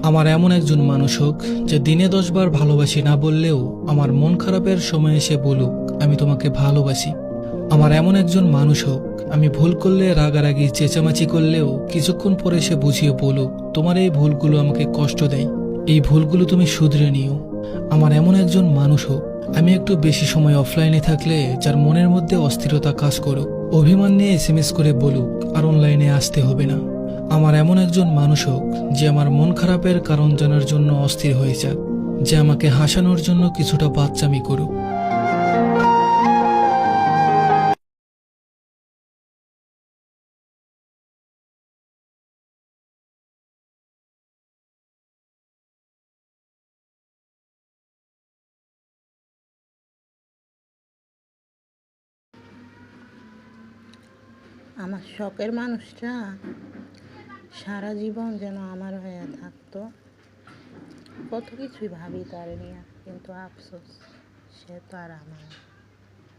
আমার এমন একজন মানুষ হোক যে দিনে 10 বার ভালোবাসি না বললেও আমার মন খারাপের সময় এসে বলুক আমি তোমাকে ভালোবাসি। আমার এমন একজন মানুষ হোক আমি ভুল করলে রাগারাগি চেঁচামেচি করলেও কিছুক্ষণ পরে সে বুঝিয়ে বলুক তোমার এই ভুলগুলো আমাকে কষ্ট দেয়, এই ভুলগুলো তুমি শুধরে নিও। আমার এমন একজন মানুষ হোক আমি একটু বেশি সময় অফলাইনে থাকলে যার মনের মধ্যে অস্থিরতা কাজ করুক, অভিমান নিয়ে SMS করে বলুক আর অনলাইনে আসতে হবে না। আমার এমন একজন মানুষ হোক যে আমার মন খারাপের কারণ জানার জন্য অস্থির হয়ে যাক, যে আমাকে হাসানোর জন্য কিছুটা বাচ্চামি করুক। আমার শখের মানুষটা সারা জীবন যেন আমার হয়ে থাকতো। কত কিছুই ভাবি তার নিয়ে, কিন্তু আফসোস সে তো আর আমার।